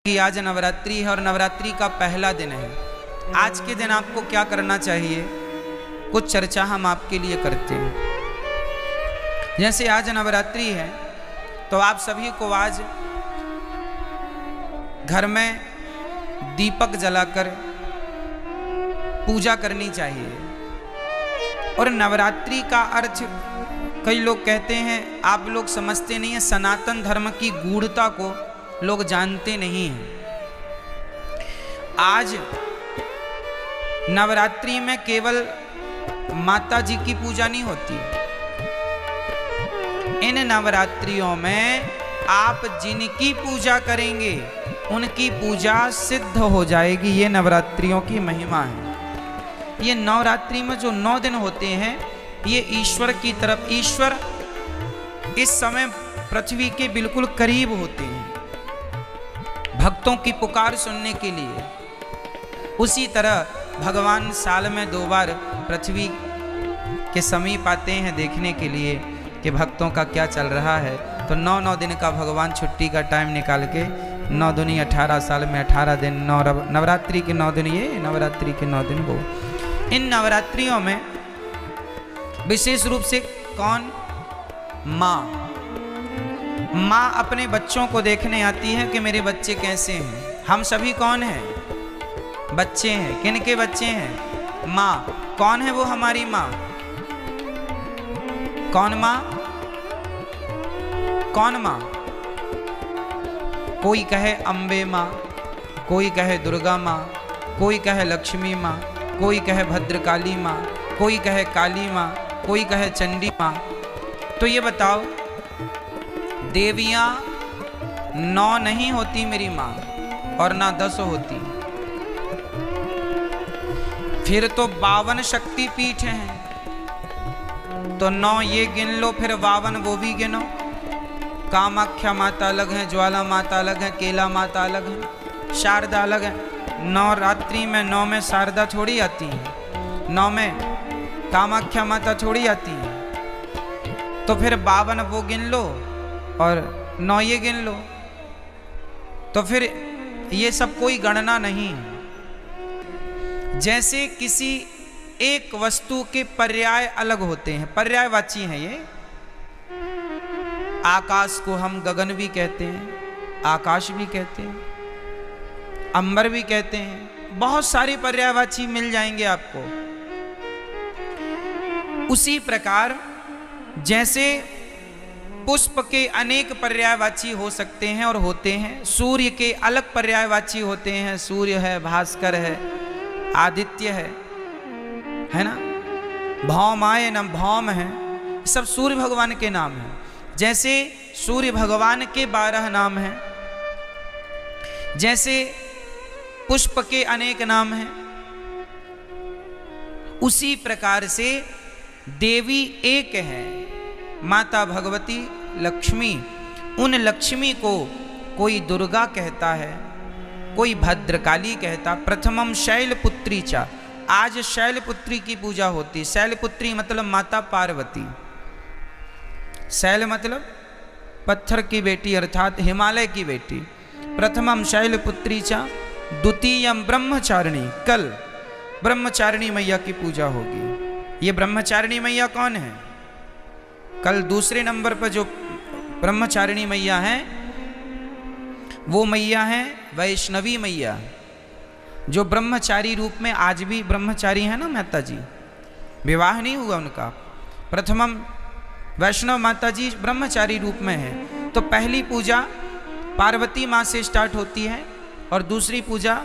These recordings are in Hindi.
कि आज नवरात्रि है और नवरात्रि का पहला दिन है। आज के दिन आपको क्या करना चाहिए, कुछ चर्चा हम आपके लिए करते हैं। जैसे आज नवरात्रि है तो आप सभी को आज घर में दीपक जलाकर पूजा करनी चाहिए। और नवरात्रि का अर्थ कई लोग कहते हैं, आप लोग समझते नहीं हैं, सनातन धर्म की गूढ़ता को लोग जानते नहीं हैं। आज नवरात्रि में केवल माता जी की पूजा नहीं होती, इन नवरात्रियों में आप जिनकी पूजा करेंगे उनकी पूजा सिद्ध हो जाएगी। ये नवरात्रियों की महिमा है। ये नवरात्रि में जो 9 दिन होते हैं ये ईश्वर की तरफ, ईश्वर इस समय पृथ्वी के बिल्कुल करीब होते हैं भक्तों की पुकार सुनने के लिए। उसी तरह भगवान साल में 2 बार पृथ्वी के समीप आते हैं देखने के लिए कि भक्तों का क्या चल रहा है। तो 9 दिन का भगवान छुट्टी का टाइम निकाल के 9 दूनी 18 साल में 18 दिन, नवरात्रि के 9 दिन ये, नवरात्रि के 9 दिन वो। इन नवरात्रियों में विशेष रूप से कौन, माँ अपने बच्चों को देखने आती है कि मेरे बच्चे कैसे हैं। हम सभी कौन हैं, बच्चे हैं। किन के बच्चे हैं, माँ। कौन है वो हमारी माँ, कौन माँ, कौन माँ। कोई कहे अम्बे माँ, कोई कहे दुर्गा माँ, कोई कहे लक्ष्मी माँ, कोई कहे भद्रकाली माँ, कोई कहे काली माँ, कोई कहे चंडी माँ। तो ये बताओ, देवियाँ 9 नहीं होती मेरी माँ, और ना 10 होती। फिर तो 52 शक्ति पीठ हैं, तो 9 ये गिन लो, फिर 52 वो भी गिनो। कामाख्या माता अलग है, ज्वाला माता अलग है, केला माता अलग है, शारदा अलग है। नवरात्रि में 9 में शारदा थोड़ी आती है, 9 में कामाख्या माता थोड़ी आती है। तो फिर 52 वो गिन लो और 9 ये गिन लो। तो फिर ये सब कोई गणना नहीं है। जैसे किसी एक वस्तु के पर्याय अलग होते हैं, पर्यायवाची हैं ये। आकाश को हम गगन भी कहते हैं, आकाश भी कहते हैं, अंबर भी कहते हैं। बहुत सारे पर्यायवाची मिल जाएंगे आपको। उसी प्रकार जैसे पुष्प के अनेक पर्यायवाची हो सकते हैं और होते हैं, सूर्य के अलग पर्यायवाची होते हैं। सूर्य है, भास्कर है, आदित्य है ना, भौमाय न भौम है, सब सूर्य भगवान के नाम हैं। जैसे सूर्य भगवान के 12 नाम हैं, जैसे पुष्प के अनेक नाम हैं, उसी प्रकार से देवी एक है, माता भगवती लक्ष्मी। उन लक्ष्मी को कोई दुर्गा कहता है, कोई भद्रकाली कहता। प्रथमम शैलपुत्री चा, आज शैलपुत्री की पूजा होती। शैलपुत्री मतलब माता पार्वती। शैल मतलब पत्थर की बेटी अर्थात हिमालय की बेटी। प्रथमम शैलपुत्री चा, द्वितीयम ब्रह्मचारिणी। कल ब्रह्मचारिणी मैया की पूजा होगी। ये ब्रह्मचारिणी मैया कौन है, कल दूसरे नंबर पर जो ब्रह्मचारिणी मैया हैं वो मैया हैं वैष्णवी मैया, जो ब्रह्मचारी रूप में आज भी ब्रह्मचारी है ना माता जी, विवाह नहीं हुआ उनका। प्रथमम वैष्णव माता जी ब्रह्मचारी रूप में है। तो पहली पूजा पार्वती माँ से स्टार्ट होती है और दूसरी पूजा,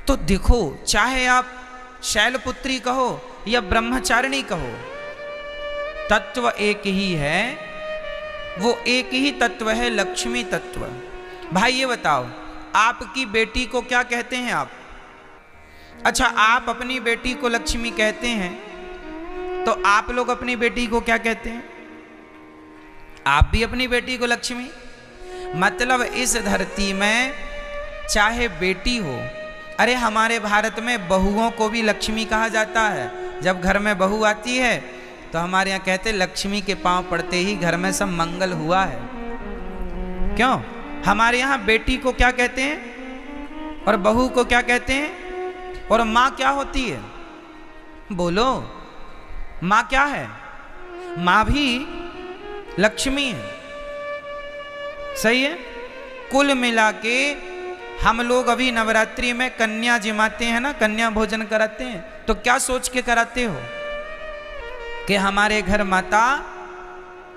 तो देखो चाहे आप शैलपुत्री कहो या ब्रह्मचारिणी कहो, तत्व एक ही है, वो एक ही तत्व है, लक्ष्मी तत्व। भाई ये बताओ, आपकी बेटी को क्या कहते हैं आप? अच्छा, आप अपनी बेटी को लक्ष्मी कहते हैं, तो आप लोग अपनी बेटी को क्या कहते हैं? आप भी अपनी बेटी को लक्ष्मी। मतलब इस धरती में चाहे बेटी हो, अरे हमारे भारत में बहुओं को भी लक्ष्मी कहा जाता है। जब घर में बहू आती है तो हमारे यहाँ कहते लक्ष्मी के पांव पड़ते ही घर में सब मंगल हुआ है। क्यों? हमारे यहाँ बेटी को क्या कहते हैं और बहू को क्या कहते हैं, और माँ क्या होती है? बोलो, माँ क्या है? माँ भी लक्ष्मी है। सही है। कुल मिला के हम लोग अभी नवरात्रि में कन्या जिमाते हैं ना, कन्या भोजन कराते हैं, तो क्या सोच के कराते हो कि हमारे घर माता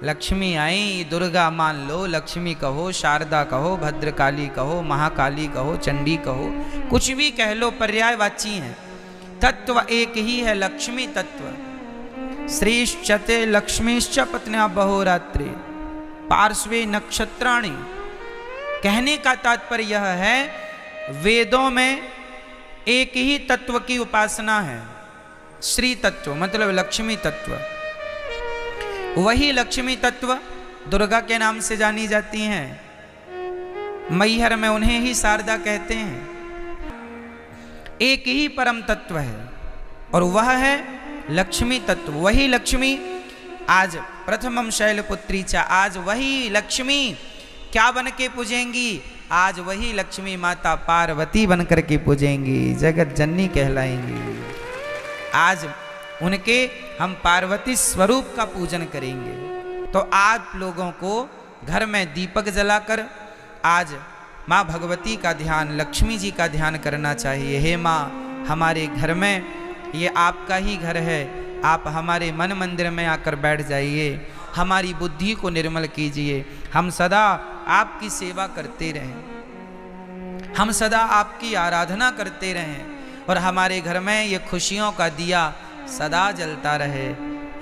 लक्ष्मी आई, दुर्गा मान लो, लक्ष्मी कहो, शारदा कहो, भद्रकाली कहो, महाकाली कहो, चंडी कहो, कुछ भी कह लो, पर्यायवाची हैं। तत्व एक ही है, लक्ष्मी तत्व। श्रीश्चते लक्ष्मीश्च पत्न्या बहोरात्रि पार्श्वे नक्षत्राणि। कहने का तात्पर्य यह है, वेदों में एक ही तत्व की उपासना है, श्री तत्व, मतलब लक्ष्मी तत्व। वही लक्ष्मी तत्व दुर्गा के नाम से जानी जाती हैं। मैहर में उन्हें ही शारदा कहते हैं। एक ही परम तत्व है और वह है लक्ष्मी तत्व। वही लक्ष्मी आज प्रथमम शैलपुत्री चा, आज वही लक्ष्मी क्या बन के पूजेंगी? आज वही लक्ष्मी माता पार्वती बन कर के पूजेंगी, जगत जननी कहलाएंगी। आज उनके हम पार्वती स्वरूप का पूजन करेंगे। तो आप लोगों को घर में दीपक जलाकर आज माँ भगवती का ध्यान, लक्ष्मी जी का ध्यान करना चाहिए। हे माँ, हमारे घर में, ये आपका ही घर है, आप हमारे मन मंदिर में आकर बैठ जाइए, हमारी बुद्धि को निर्मल कीजिए। हम सदा आपकी सेवा करते रहें, हम सदा आपकी आराधना करते रहें और हमारे घर में ये खुशियों का दिया सदा जलता रहे,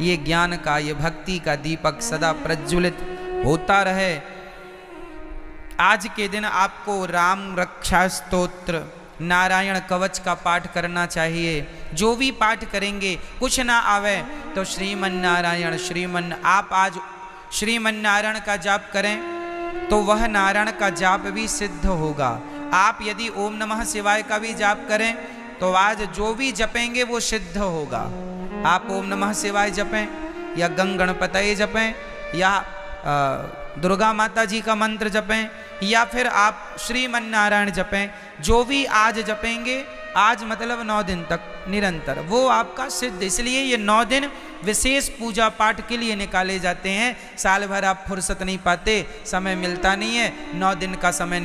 ये ज्ञान का, ये भक्ति का दीपक सदा प्रज्वलित होता रहे। आज के दिन आपको राम रक्षा स्तोत्र, नारायण कवच का पाठ करना चाहिए। जो भी पाठ करेंगे, कुछ ना आवे तो श्रीमन नारायण आप आज श्रीमन नारायण का जाप करें तो वह नारायण का जाप भी सिद्ध होगा। आप यदि ओम नमः शिवाय का भी जाप करें तो आज जो भी जपेंगे वो सिद्ध होगा। आप ओम नमः शिवाय जपें या गंग गणपतये जपें या दुर्गा माता जी का मंत्र जपें या फिर आप श्रीमन नारायण जपें, जो भी आज जपेंगे, आज मतलब 9 दिन तक निरंतर, वो आपका सिद्ध। इसलिए ये 9 दिन विशेष पूजा पाठ के लिए निकाले जाते हैं। साल भर आप फुर्सत नहीं पाते, समय मिलता नहीं है, 9 दिन का समय